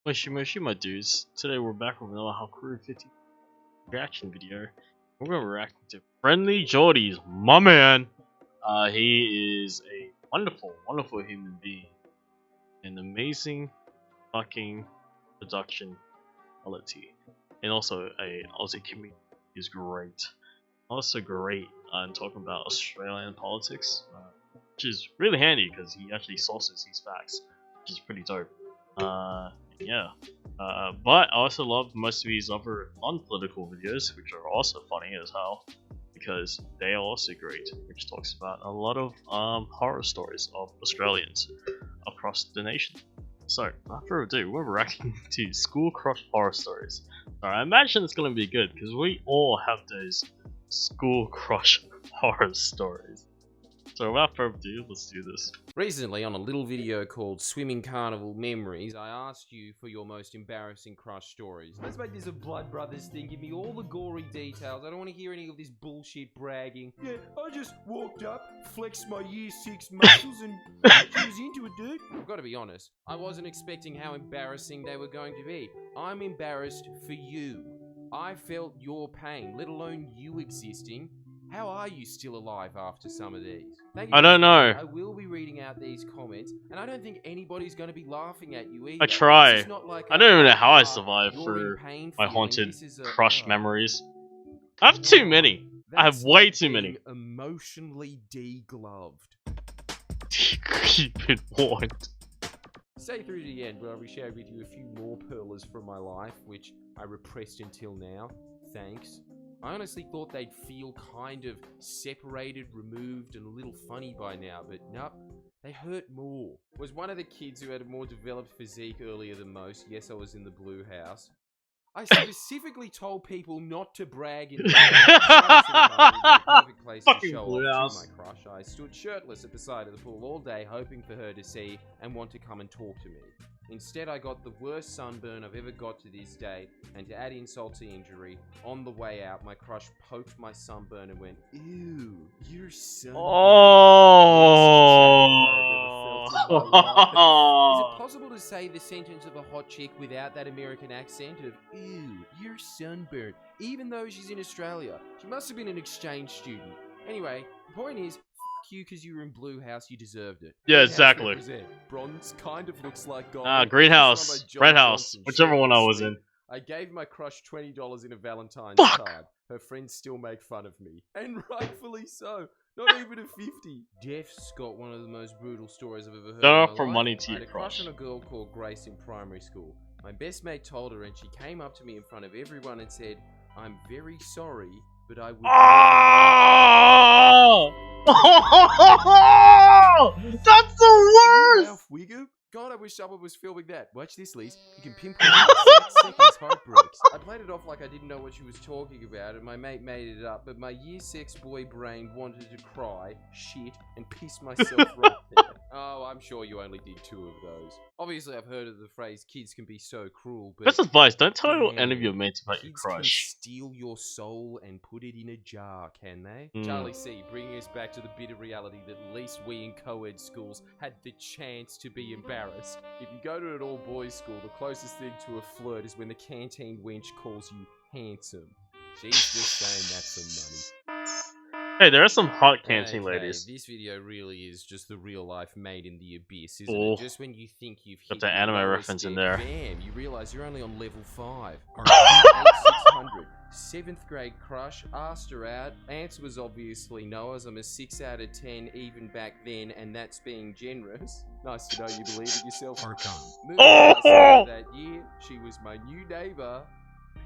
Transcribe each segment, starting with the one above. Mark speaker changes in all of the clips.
Speaker 1: Moshi my dudes. Today we're back with another Horror 50 reaction video. We're gonna react to FriendlyJordies, my man. He is a wonderful human being. An amazing fucking production quality. And also a Aussie community is great. Also great in talking about Australian politics, which is really handy because he actually sources his facts, which is pretty dope. Yeah. But I also love most of his other non-political videos, which are also funny as hell, because they are also great, which talks about a lot of horror stories of Australians across the nation. So, without further ado, we're reacting to School Crush horror stories. I imagine it's gonna be good, because we all have those School Crush horror stories. So without further ado, let's do this.
Speaker 2: Recently, on a little video called Swimming Carnival Memories, I asked you for your most embarrassing crush stories. Let's make this a Blood Brothers thing. Give me all the gory details. I don't want to hear any of this bullshit bragging. Yeah, I just walked up, flexed my year 6 muscles, and she was into it, dude. I've got to be honest, I wasn't expecting how embarrassing they were going to be. I'm embarrassed for you. I felt your pain, let alone you existing. How are you still alive after some of these? Thank you.
Speaker 1: I don't know.
Speaker 2: I will be reading out these comments, and I don't think anybody's going to be laughing at you either.
Speaker 1: I try.
Speaker 2: Like
Speaker 1: I don't even know how I survived through my haunted crush memories. I have too many. I have way too many.
Speaker 2: Emotionally degloved.
Speaker 1: Keep it warned.
Speaker 2: Stay through to the end, where I'll be sharing with you a few more pearlers from my life, which I repressed until now. Thanks. I honestly thought they'd feel kind of separated, removed, and a little funny by now, but nope, they hurt more. Was one of the kids who had a more developed physique earlier than most. Yes, I was in the blue house. I specifically told people not to brag in the perfect place to show off to my crush. I stood shirtless at the side of the pool all day, hoping for her to see and want to come and talk to me. Instead, I got the worst sunburn I've ever got to this day, and to add insult to injury, on the way out, my crush poked my sunburn and went, "Ew, you're sunburned."
Speaker 1: Oh!
Speaker 2: Is it possible to say the sentence of a hot chick without that American accent of, "Ew, you're sunburned," even though she's in Australia? She must have been an exchange student. Anyway, the point is, you because you were in blue house, you deserved it.
Speaker 1: Yeah, exactly.
Speaker 2: Bronze kind of looks like gold.
Speaker 1: Greenhouse, red house, whichever one I was in.
Speaker 2: I gave my crush $20 in a Valentine's card. Her friends still make fun of me, and rightfully so. Not even a 50. Def's got one of the most brutal stories I've ever heard.
Speaker 1: Don't offer money to your
Speaker 2: crush on a girl called Grace in primary school. My best mate told her, and she came up to me in front of everyone and said, "I'm very sorry, but I would."
Speaker 1: Oh! That's the worst!
Speaker 2: God, I wish someone was filming that. Watch this, Lise. You can pinpoint it in 6 seconds, heartbreaks. I played it off like I didn't know what she was talking about, and my mate made it up, but my year 6 boy brain wanted to cry, shit, and piss myself right there. Oh, I'm sure you only did 2 of those. Obviously, I've heard of the phrase, kids can be so cruel, but...
Speaker 1: Best advice, don't tell any of your mates about your crush.
Speaker 2: Kids can steal your soul and put it in a jar, can they? Charlie C, bringing us back to the bitter reality that at least we in co-ed schools had the chance to be embarrassed. If you go to an all-boys school, the closest thing to a flirt is when the canteen wench calls you handsome. She's just saying that for money.
Speaker 1: Hey, there are some hot canteen ladies.
Speaker 2: This video really is just the real life made in the abyss, isn't it? Just when you think you've hit
Speaker 1: the anime reference in there.
Speaker 2: Bam, you realize you're only on level 5. 600. 7th grade crush, asked her out. Answer was obviously no, as I'm a 6 out of 10 even back then, and that's being generous. Nice to know you believe it yourself. Moving that year, she was my new neighbor.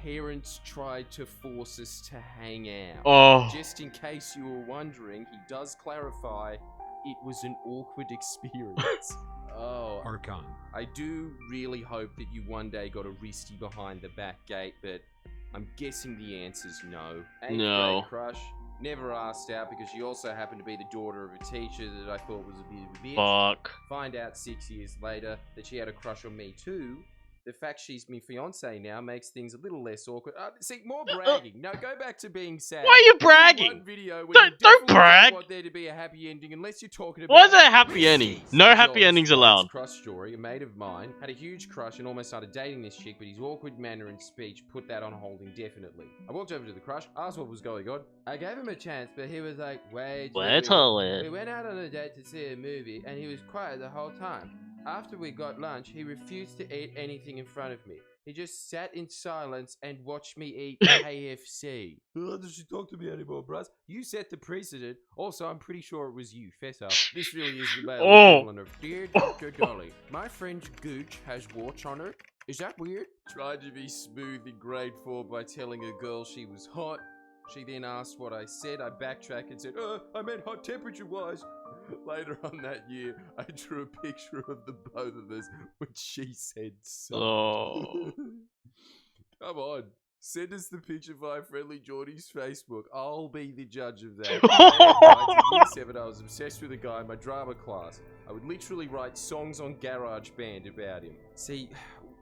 Speaker 2: Parents tried to force us to hang out. Just in case you were wondering, he does clarify it was an awkward experience. Archon. I do really hope that you one day got a wristy behind the back gate, but I'm guessing the answer's no. 8th grade crush. Never asked out because she also happened to be the daughter of a teacher that I thought was a bit of a bitch. Find out 6 years later that she had a crush on me too. The fact she's my fiance now makes things a little less awkward. See, more bragging. No, go back to being sad.
Speaker 1: Why are you bragging?
Speaker 2: One video where
Speaker 1: Don't
Speaker 2: you definitely
Speaker 1: brag.
Speaker 2: don't want there to be a happy ending unless you're talking about.
Speaker 1: Why is that a happy ending? No happy endings allowed.
Speaker 2: Crush story. A mate of mine had a huge crush and almost started dating this chick, but his awkward manner and speech put that on hold indefinitely. I walked over to the crush, asked what was going on. I gave him a chance, but he was like, wait till it. We went out on a date to see a movie, and he was quiet the whole time. After we got lunch, he refused to eat anything in front of me. He just sat in silence and watched me eat KFC. Does she talk to me anymore, bruh? You set the precedent. Also, I'm pretty sure it was you. Fess up. This really is the male equivalent of Dear Dr. Dolly. My friend's gooch has warts on her. Is that weird? Tried to be smooth in grade 4 by telling a girl she was hot. She then asked what I said. I backtracked and said, I meant hot temperature-wise. Later on that year, I drew a picture of the both of us, which she said so.
Speaker 1: Oh.
Speaker 2: Come on. Send us the picture via FriendlyJordies Facebook. I'll be the judge of that. In year 7, I was obsessed with a guy in my drama class. I would literally write songs on GarageBand about him. See,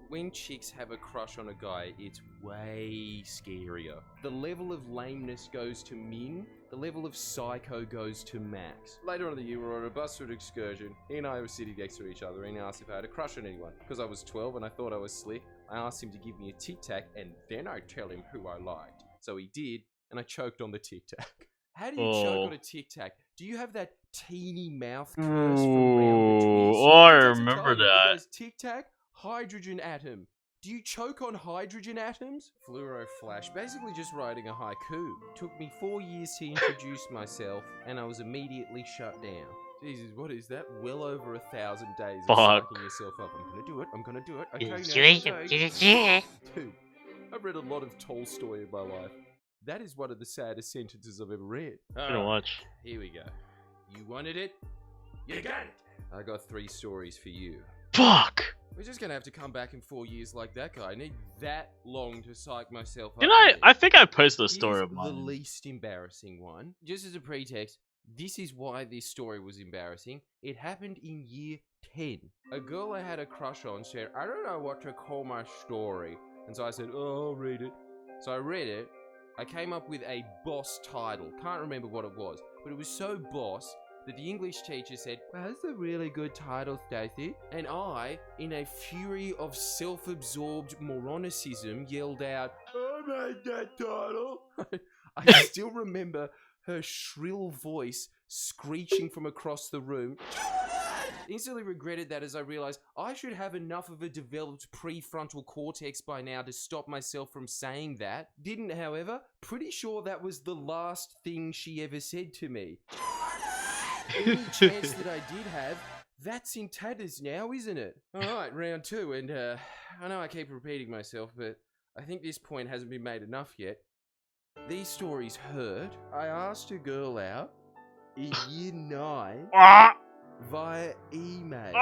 Speaker 2: when chicks have a crush on a guy, it's way scarier. The level of lameness goes to min, the level of psycho goes to max. Later on in the year, we were on a bus route excursion. He and I were sitting next to each other, and he asked if I had a crush on anyone. Because I was 12 and I thought I was slick, I asked him to give me a Tic Tac, and then I'd tell him who I liked. So he did, and I choked on the Tic Tac. How do you choke on a Tic Tac? Do you have that teeny mouth curse from round the twist?
Speaker 1: Oh, I remember that.
Speaker 2: Tic Tac? Hydrogen atom. Do you choke on hydrogen atoms? Fluoro flash. Basically just writing a haiku. Took me 4 years to introduce myself, and I was immediately shut down. Jesus, what is that? Well over 1,000 days of psyching yourself up. I'm gonna do it. I'm gonna do it. Okay, Dude, I've read a lot of Tolstoy in my life. That is one of the saddest sentences I've ever read.
Speaker 1: I'm gonna watch.
Speaker 2: Here we go. You wanted it? You got it! I got 3 stories for you.
Speaker 1: Fuck!
Speaker 2: We're just gonna have to come back in 4 years like that guy. I need that long to psych myself up.
Speaker 1: I think I posted a story of mine.
Speaker 2: The least embarrassing one. Just as a pretext, this is why this story was embarrassing. It happened in year 10. A girl I had a crush on said, I don't know what to call my story. And so I said, I'll read it. So I read it. I came up with a boss title. Can't remember what it was, but it was so boss that the English teacher said, well, that's a really good title, Stacey. And I, in a fury of self-absorbed moronicism, yelled out, I made that title. I still remember her shrill voice screeching from across the room. Instantly regretted that as I realized I should have enough of a developed prefrontal cortex by now to stop myself from saying that. Didn't, however. Pretty sure that was the last thing she ever said to me. Any chance that I did have, that's in tatters now, isn't it? Alright, round 2, and I know I keep repeating myself, but I think this point hasn't been made enough yet. These stories hurt. I asked a girl out in year 9 via email.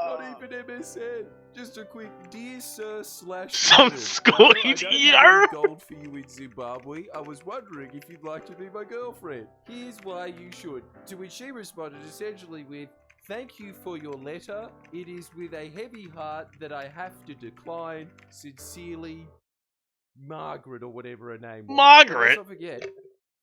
Speaker 2: Not even MSN. Just a quick, dear sir /
Speaker 1: some school idiot.
Speaker 2: Gold for you in Zimbabwe. I was wondering if you'd like to be my girlfriend. Here's why you should. To which she responded essentially with, thank you for your letter. It is with a heavy heart that I have to decline. Sincerely, Margaret, or whatever her name was.
Speaker 1: Margaret?
Speaker 2: Let's not forget,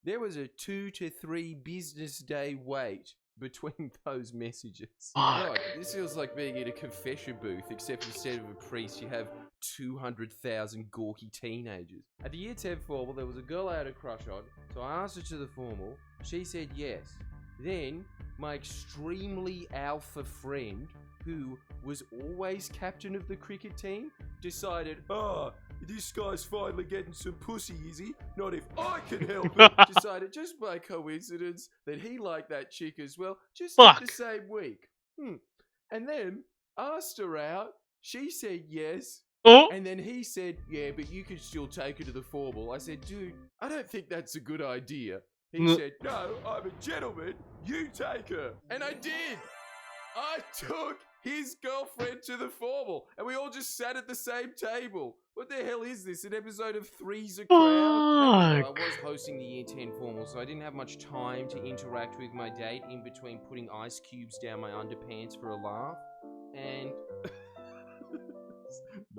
Speaker 2: there was a 2 to 3 business day wait between those messages. God, this feels like being in a confession booth, except instead of a priest, you have 200,000 gawky teenagers. At the year 10 formal, there was a girl I had a crush on, so I asked her to the formal. She said yes. Then, my extremely alpha friend, who was always captain of the cricket team, decided, this guy's finally getting some pussy, is he? Not if I can help it. Decided just by coincidence that he liked that chick as well, just in the same week. And then asked her out. She said yes. And then he said, yeah, but you can still take her to the formal. I said, dude, I don't think that's a good idea. He said, no, I'm a gentleman. You take her. And I did. I took his girlfriend to the formal, and we all just sat at the same table. What the hell is this, an episode of Three's a Crowd? I was hosting the year 10 formal, so I didn't have much time to interact with my date in between putting ice cubes down my underpants for a laugh.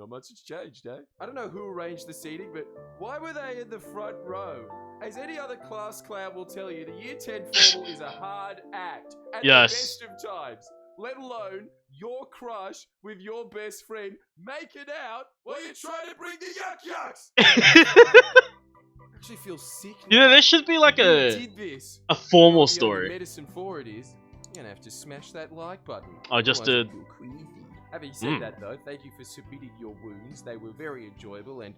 Speaker 2: not much has changed, eh? I don't know who arranged the seating, but why were they in the front row? As any other class clown will tell you, the Year 10 formal is a hard act at the best of times. Let alone your crush with your best friend making out while you're trying to bring the yucks. I actually feel sick now.
Speaker 1: You know, there should be like a formal story.
Speaker 2: The medicine for it is, you're gonna have to smash that like button.
Speaker 1: I just did.
Speaker 2: Having said that though, thank you for submitting your wounds. They were very enjoyable and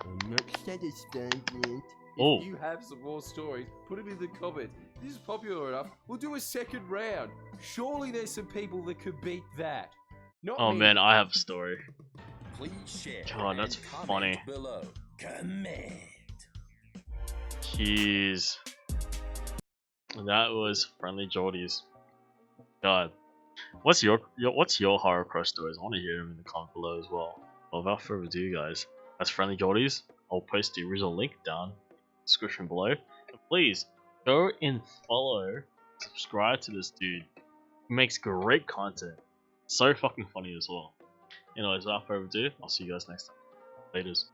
Speaker 2: I'm not satisfied yet. If you have some more stories, put them in the comments. If this is popular enough, we'll do a second round. Surely there's some people that could beat that. Not me.
Speaker 1: Man, I have a story.
Speaker 3: Please share.
Speaker 1: God, that's funny.
Speaker 3: Below. Comment.
Speaker 1: Jeez. That was FriendlyJordies. God. What's your horror crush stories? I want to hear them in the comment below as well. Well, without further ado, guys, that's FriendlyJordies. I'll post the original link down in the description below. And please go and follow, subscribe to this dude. He makes great content. So fucking funny as well. Anyways, without further ado, I'll see you guys next time. Laters.